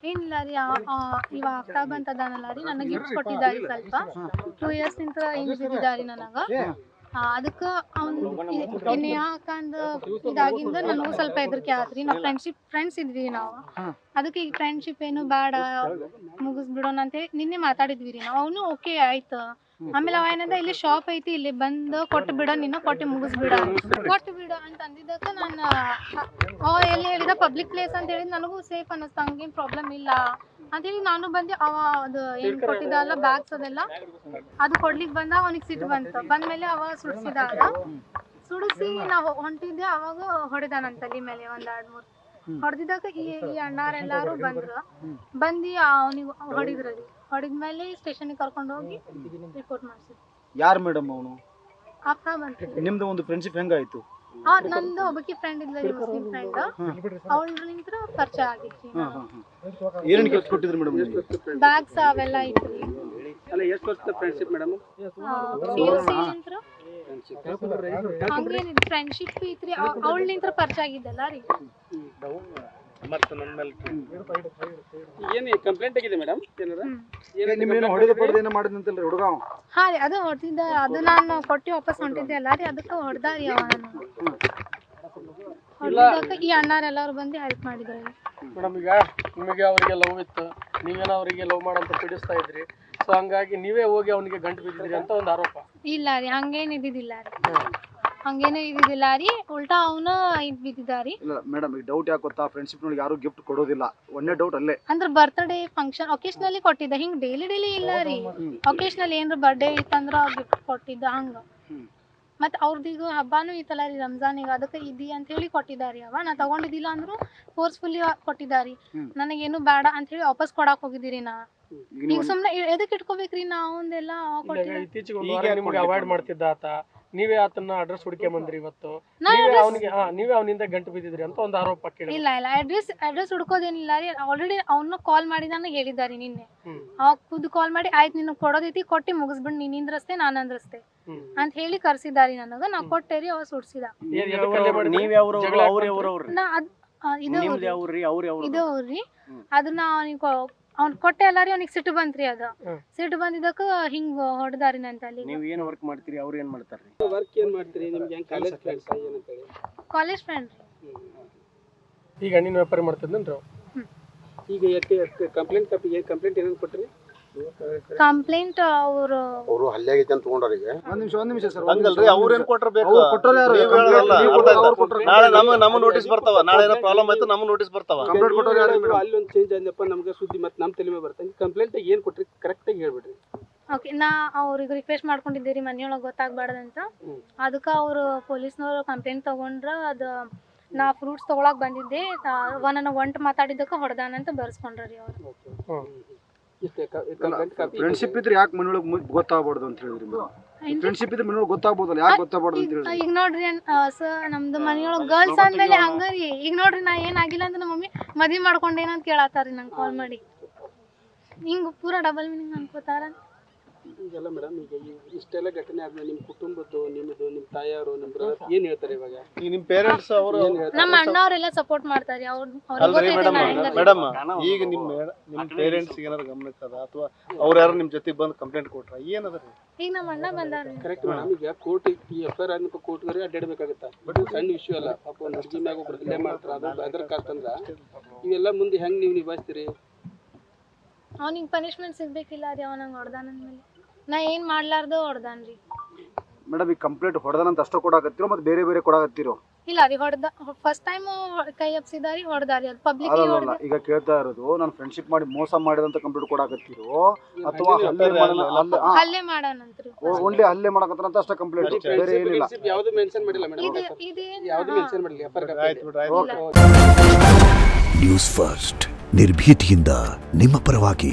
ಏನಿಲ್ಲ ರೀ ಇವಾಗ ಆಗ್ತಾ ಬಂತದಾನಲ್ಲ ರೀ ನನಗೆ ಗಿಫ್ಟ್ ಕೊಟ್ಟಿದ್ದಾರೆ ಸ್ವಲ್ಪ 2 ಇಯರ್ಸ್ ನಿಂತ ಹಿಂಗಿದ್ದಾರೆ ನನಗೆ ಅದಕ್ಕೆ ಅವ್ನು ಯಾಕಂದ ಇದಾಗಿಂದ ನನಗೂ ಸ್ವಲ್ಪ ಹೆದರಿಕೆ ಆತ್ರಿ ನಾವು ಫ್ರೆಂಡ್ಸ್ ಇದ್ವಿ ನಾವು ಅದಕ್ಕೆ ಈಗ ಫ್ರೆಂಡ್ಶಿಪ್ ಏನು ಬೇಡ ಮುಗಿಸ್ಬಿಡೋಣ ಅಂತೇಳಿ ನಿನ್ನೆ ಮಾತಾಡಿದ್ವಿ ರೀ ನಾವು ಅವನು ಓಕೆ ಆಯ್ತು ಆಮೇಲೆ ಅವ ಏನಂದ ಇಲ್ಲಿ ಶಾಪ್ ಐತಿ ಇಲ್ಲಿ ಬಂದು ಕೊಟ್ಟು ಬಿಡ ನೀನು ಕೊಟ್ಟು ಮುಗಿಸ್ಬಿಡ ಅಂತ ಅಂದಿದ್ದಕ್ಕೆ ನಾನು ಅವ ಎಲ್ಲಿ ಹೇಳಿದ ಪಬ್ಲಿಕ್ ಪ್ಲೇಸ್ ಅಂತ ಹೇಳಿದ್ ನನಗೂ ಸೇಫ್ ಅನ್ನಿಸ್ತು ಹಂಗೇನು ಪ್ರಾಬ್ಲಮ್ ಇಲ್ಲ ಅಂತೇಳಿ ನಾನು ಬಂದೆ ಅವ ಅದು ಏನು ಕೊಟ್ಟಿದ್ದಲ್ಲ ಬ್ಯಾಗ್ಸ್ ಅದೆಲ್ಲ ಅದು ಕೊಡ್ಲಿಕ್ಕೆ ಬಂದ ಅವನಿಗೆ ಸಿಟ್ಟು ಬಂದ್ಮೇಲೆ ಅವ ಸುಡಿಸಿ ನಾವು ಹೊಂಟಿದ್ದೆ ಅವಾಗ ಹೊಡೆದಾನಂತ ತಲೆ ಮೇಲೆ 1-2-3 ಹೊಡೆದಿದ್ದಾಗ ಈ ಅಣ್ಣಾರೆಲ್ಲಾರು ಬಂದು ಅವನಿಗೆ ಹೊಡಿದ್ರಿ ಹೊಡಿದ್ಮೇಲೆ ಸ್ಟೇಷನ್ಗೆ ಕರ್ಕೊಂಡು ಹೋಗಿ ರಿಪೋರ್ಟ್ ಮಾಡಿಸಿದ್ವಿ. ಯಾರು ಮೇಡಮ್ ಅವನು? ಅಪ್ಪ ಬಂತು. ನಿಮ್ದು ಒಂದು ಫ್ರೆಂಡ್ಶಿಪ್ ಹೆಂಗಾಯ್ತು? ನಂದು ಒಬ್ಬಕಿ ಫ್ರೆಂಡ್ ಇದ್ಲ ಮುಸ್ಲಿಂ ಫ್ರೆಂಡ್ ಅವಳಿಂತ್ರ ಪರಿಚಯ ಆಗಿತ್ತು. ಏನೇನು ಗಿಫ್ಟ್ ಕೊಟ್ಟಿದ್ರು ಮೇಡಮ್? ಬ್ಯಾಗ್ಸ್ ಅವೆಲ್ಲ ಐತ್ರಿ. ಅಲ್ಲ ಎಷ್ಟು ವರ್ಷದ ಫ್ರೆಂಡ್ಶಿಪ್ ಮೇಡಮ್? ಹಂಗೇನಿದೆ ಫ್ರೆಂಡ್ಶಿಪ್ ಐತ್ರಿ ಅವಳಿಂತ್ರ ಪರಿಚಯ ಆಗಿದ್ದಲ್ಲ ರೀ. ಮತ್ತೆ ನನ್ನ ಮೇಲೆ ಏನು ಕಂಪ್ಲೇಂಟ್ ಆಗಿದೆ ಮೇಡಮ್? ನಿಮ್ಮೇನು ಹೊಡೆದ ಪಡೆದ ಏನೋ ಮಾಡಿದಂತಲ್ರಿ ಹುಡುಗ? ಹಾ ರೀ ಅದು ಹೊಡೆದಿದ್ದ ಅದು ನಾನು ಕೊಟ್ಟು ವಾಪಸ್ ಹೊಂಟಿದ್ದೆ ಅಲ್ಲ ರೀ ಅದಕ್ಕೆ ಹೊಡೆದಾರಿ ಅವನು ಹೊಡೆದಕ್ಕೆ ಈ ಅಣ್ಣಾರೆಲ್ಲರೂ ಬಂದು ಹೆಲ್ಪ್ ಮಾಡಿದ್ರು ಮೇಡಮ್. ಈಗ ನಿಮಗೆ ಅವರಿಗೆ ಲವ್ ಇತ್ತು, ನೀವೇನೋ ಅವರಿಗೆ ಲವ್ ಮಾಡಂತ ಪೀಡಿಸ್ತಾ ಇದ್ರಿ, ಸೊ ಹಂಗಾಗಿ ನೀವೇ ಹೋಗಿ ಅವನಿಗೆ ಗಂಟು ಬಿದ್ದಿದ್ರಿ ಅಂತ ಒಂದು ಆರೋಪ. ಇಲ್ಲ ರೀ ಹಂಗೇನು ಇದ್ದಿದ್ದಿಲ್ಲ ರೀ ಉಲ್ಟಾ ಅವನು ಬಿದ್ದಿದ್ದಾರಿ. ಇಲ್ಲ ಮೇಡಮ್ ಈ ಡೌಟ್ ಯಾಕೆ ಗೊತ್ತಾ, ಫ್ರೆಂಡ್ಶಿಪ್ ನೋಡಿ ಯಾರು ಗಿಫ್ಟ್ ಕೊಡೋದಿಲ್ಲ, ಒಂದೇ ಡೌಟ್ ಅಲ್ಲೇ. ಅಂದ್ರೆ ಬರ್ತ್ಡೇ ಫಂಕ್ಷನ್ ಒಕೇಶನಲಿ ಕೊಟ್ಟಿದ್ದ, ಹಿಂಗ್ ಡೈಲಿ ಇಲ್ಲ ರೀ. ಒಕೇಶನಲಿ ಏನ್ರ ಬರ್ಡೇ ಇತ್ತಂದ್ರ ಗಿಫ್ಟ್ ಕೊಟ್ಟಿದ್ದ ಹಂಗ. ಮತ್ ಅವ್ರದೀಗ ಹಬ್ಬಾನು ಇತ್ತಲ್ಲ ರೀ ರಂಜಾನಿಗೆ, ಅದಕ್ಕೆ ಇದಿ ಅಂತ ಹೇಳಿ ಕೊಟ್ಟಿದ್ದಾರಿ. ಅವ ನಾ ತಗೊಂಡಿದ್ದಿಲ್ಲ ಅಂದ್ರು ಫೋರ್ಸ್ಫುಲಿ ಕೊಟ್ಟಿದ್ದಾರಿ. ನನಗೇನು ಬೇಡ ಅಂತ ಹೇಳಿ ವಾಪಸ್ ಕೊಡಾಕ್ ಹೋಗಿದ್ದೀರಿ ನಾ. ಈಗ ಸುಮ್ನೆ ಎದಕ್ ಇಟ್ಕೋಬೇಕ್ರಿ ನಾ ಅವಂದೆಲ್ಲ ಇತ್ತೀಚೆಗೆ ನಿಮ್ಗೆ ಅವಾಯ್ಡ್ ಮಾಡ್ತಿದ್ದ ಆತ, ನೀವೇ ಆತನ ಅಡ್ರೆಸ್ ಹುಡುಕೆ ಬಂದ್ರಿ ಇವತ್ತು, ನೀವೇ ಅವನಿಂದ ಗಂಟು ಬಿದ್ದಿದ್ರಿ ಅಂತ ಒಂದು ಆರೋಪ ಕೇಳಿ. ಇಲ್ಲ ಅಡ್ರೆಸ್ ಹುಡ್ಕೋದೇನಿಲ್ಲ ರೀ. ಆಲ್ರೆಡಿ ಅವನ್ನ ಕಾಲ್ ಮಾಡಿ ನನಗೆ ಹೇಳಿದಾರಿ ನಿನ್ನೆ. ಅವಾಗ ಖುದ್ದು ಕಾಲ್ ಮಾಡಿ ಆಯ್ತು ನಿನ್ ಕೊಡೋದೈತಿ ಕೊಟ್ಟಿ ಮುಗಿಸ್ಬಿಡ್, ನೀನ್ ಇಂದ್ರಸ್ತೆ ನಾನು ಅಂದ್ರಸ್ತೆ ಅಂತ ಹೇಳಿ ಕರ್ಸಿದಾರಿ ನನಗ. ನಾ ಕೊಟ್ಟೇರಿ ಅವ ಸುಡ್ಸಿದ. ಇದು ಅವ್ರಿ ಅದನ್ನ ಅವ್ನ್ ಕೊಟ್ಟೆ ಅಲ್ಲ ರೀ. ಅವ್ನಿಗೆ ಸಿಟ್ಟು ಬಂತ್ರಿ. ಅದು ಸಿಟ್ಟು ಬಂದಿದ್ದಕ್ಕ ಹಿಂಗ್ ಹೊಡೆದಾರಿ ನನ್ನ ತಲೆ. ನೀವು ಏನು ವರ್ಕ್ ಮಾಡ್ತೀರಿ, ಅವ್ರು ಏನ್ ಮಾಡ್ತಾರ್ರಿ? ವರ್ಕ್ ಏನ್ ಮಾಡ್ತೀರಿ? ನಿಮ್ಗೆ ಕಾಲೇಜ್ ಫ್ರೆಂಡ್ಸ್ ಏನಂತ ಹೇಳಿ? ಕಾಲೇಜ್ ಫ್ರೆಂಡ್ ರೀ. ಈಗ ನೀನು ವ್ಯಾಪಾರ ಮಾಡ್ತಿದ್ದಂದ್ರ ಈಗ ಕಂಪ್ಲೇಂಟ್ ಕಂಪ್ಲೇಂಟ್ ಏನೇನು ಕೊಟ್ರಿ? ಕಂಪ್ಲೇಂಟ್ ಅವರು ಹಲ್ಲೆ ಆಗೈತೆ ಅಂತ ತಗೊಂಡಾರಿಗೆ. ಒಂದ್ ನಿಮಿಷ ಸರ್. ಹಂಗಲ್ರಿ ಅವ್ರ ಏನ್ ಕೊಟ್ಟರ್ಬೇಕು? ನಾಳೆ ನಮ್ಮ ನೋಟಿಸ್ ಬರ್ತಾವ. ನಾಳೆ ಏನೋ ಪ್ರಾಬ್ಲಮ್ ಆಯ್ತು ನಮ್ಮ ನೋಟಿಸ್ ಬರ್ತಾವ. ಕಂಪ್ಲೇಂಟ್ ಕೊಟ್ಟರು ಯಾರು? ಅಲ್ಲಿ ಒಂದು ಚೇಂಜ್ ಆದ್ನಪ್ಪ ನಮ್ಗೆ ಸುದ್ದಿ ಮತ್ತೆ ನಮ್ಮ ತಲೆ ಮೇಲೆ ಬರ್ತದೆ. ಕಂಪ್ಲೇಂಟ್ ಏನ್ ಕೊಟ್ರಿ ಕರೆಕ್ಟ್ ಆಗಿ ಹೇಳ್ಬಿಡ್ರಿ. ಓಕೆ ನಾ ಅವ್ರಿಗೆ ರಿಕ್ವೆಸ್ಟ್ ಮಾಡ್ಕೊಂಡಿದ್ದೀರಿ ಮನೆಯೊಳಗೆ ಗೊತ್ತಾಗ್ಬಾರ್ದಂತ. ಅದಕ್ಕೆ ಅವರು ಪೊಲೀಸ್ನವರು ಕಂಪ್ಲೇಂಟ್ ತಗೊಂಡ್ರ ಅದು ನಾ ಫ್ರೂಟ್ಸ್ ತಗೊಳಕ್ ಬಂದಿದ್ದೆ ನನಗೆ ಒಂಟು ಮಾತಾಡಿದ್ದಕ್ಕೆ ಹೊಡೆದಾನಂತ ಬರ್ಸ್ಕೊಂಡ್ರಿ ಅವ್ರು. ಫ್ರೆಂಡ್ಶಿಪ್ ಇದ್ರೆ ಯಾಕೆ ಮನೆಯೊಳಗೆ ಗೊತ್ತಾಗಬಾರ್ದು ಅಂತ ಹೇಳಿದ್ರಿ? ಫ್ರೆಂಡ್ಶಿಪ್ ಇದ್ರೆ ಮನೆಯೊಳಗೆ ಗೊತ್ತಾಗ್ಬೋದಲ್ಲ, ಯಾಕೆ ಗೊತ್ತಾಗಬಾರ್ದು ಅಂತ ಹೇಳಿದ್ರಿ? ಈಗ ನೋಡ್ರಿ ಸರ್ ನಮ್ದು ಮನೆಯೊಳಗೆ ಗರ್ಲ್ಸ್ ಅಂದ್ಮೇಲೆ ಹಂಗಾರಿ. ಈಗ ನೋಡ್ರಿ ನಾ ಏನಾಗಿಲ್ಲ ಅಂತ ನಮ್ಮ ಮಮ್ಮಿ ಮದ್ವೆ ಮಾಡ್ಕೊಂಡೇನಂತ ಕೇಳತ್ತಾರಿ ನಂಗೆ ಕಾಲ್ ಮಾಡಿ. ಹಿಂಗೆ ಪೂರಾ ಡಬಲ್ ಮೀನಿಂಗ್ ಅನ್ಕೋತಾರ. ಈಗೆಲ್ಲ ಮೇಡಮ್ ಈಗ ಇಷ್ಟೆಲ್ಲ ಘಟನೆ ಆದ್ಮೇಲೆ ನಿಮ್ಮ ಕುಟುಂಬದ್ದು, ನಿಮ್ಮದು, ನಿಮ್ಮ ತಾಯಿಯವರು, ನಿಮ್ಮ ಬ್ರದರ್ ಏನ್ ಹೇಳ್ತಾರೆ ಇವಾಗ? ಈಗ ನಿಮ್ಮ ಪೇರೆಂಟ್ಸ್ ಅವರು ನಮ್ಮ ಅಣ್ಣವರೆಲ್ಲ ಸಪೋರ್ಟ್ ಮಾಡ್ತಾರೆ. ಮೇಡಮ್ ಈಗ ನಿಮ್ಮ ಪೇರೆಂಟ್ಸ್ ಏನಾದ್ರು ಗಮನಕ್ಕದ ಅಥವಾ ಅವ್ರು ಯಾರು ನಿಮ್ಮ ಜೊತೆಗೆ ಬಂದು ಕಂಪ್ಲೇಂಟ್ ಕೊಟ್ರ ಏನದ್ರಿ? ಈಗ ನಮ್ಮ ಅಣ್ಣ ಬಂದಾರ. Correct madam. ಈಗ ಕೋರ್ಟ್ ಈ ಎಫ್ಐಆರ್ ಅನ್ನಪ್ಪ ಕೋರ್ಟ್ಗರೆ ಅಡ್ಡಾಡ್ಬೇಕಾಗತ್ತ. ಬಟ್ ಸಣ್ಣ ವಿಷಯ ಅಲ್ಲ. ಪಾಪ ಒಂದು ಹುಡುಗಿ ಮ್ಯಾಗ ಒಬ್ರು ಹಲ್ಲೆ ಮಾಡ್ತಾರ, ಅದು ಅದರ ಕಾಸ್ತಂದ್ರ ಇವೆಲ್ಲ ಮುಂದೆ ಹೆಂಗ್ ನೀವು ನಿಭಾಯಿಸ್ತೀರಿ? ಅವ್ನಿಗೆ ಪನಿಷ್ಮೆಂಟ್ ಸಿಗ್ಬೇಕಿಲ್ಲ ರೀ. ಅವನಂಗೆ ಹೊಡೆದಾನಂದ್ಮೇಲೆ ನಾ ಏನ್ ಮಾಡ್ಲಾರ್ದು ಹೊಡೆದಾನ್ರಿ. ಮೇಡಮ್ ಈ ಕಂಪ್ಲೇಂಟ್ ಹೊಡೆದಾನಂತ ಅಷ್ಟೇ ಕೊಡಾಕತ್ತಿರೋ ಮತ್ತೆ ಬೇರೆ ಬೇರೆ ಕೊಡಾಕತ್ತಿರೋ? ಇಲ್ಲ ರೀ ಫಸ್ಟ್ ಟೈಮ್ ಕೈ ಹಬ್ಸಿದಾರಿ ಹೊಡೆದಾರಿ. ಅದು ಪಬ್ಲಿಕ್ ಅಲ್ಲ ಈಗ ಕೇಳ್ತಾ ಇರೋದು ನಾನು ಫ್ರೆಂಡ್ಶಿಪ್ ಮಾಡಿ ಮೋಸ ಮಾಡಿದಂತ ಕಂಪ್ಲೇಂಟ್ ಕೊಡಾಕತ್ತಿರೋ ಅಥವಾ ಹಲ್ಲೆ ಮಾಡಾನಂತ್ರಿ? ಓನ್ಲಿ ಹಲ್ಲೆ ಮಾಡಕತ್ತಾರಂತ ಅಷ್ಟೇ ಕಂಪ್ಲೇಂಟ್, ಬೇರೆ ಏನಿಲ್ಲ. ಯಾವುದು ಮೆನ್ಷನ್ ಮಾಡಿಲ್ಲ ಮೇಡಮ್. ಯಾವುದು ಮೆನ್ಷನ್ ಮಾಡಿಲ್ಲ ಎಫ್ಐಆರ್. ನ್ಯೂಸ್ ಫಸ್ಟ್ ನಿರ್ಭೀತಿಯಿಂದ ನಿಮ್ಮ ಪರವಾಗಿ.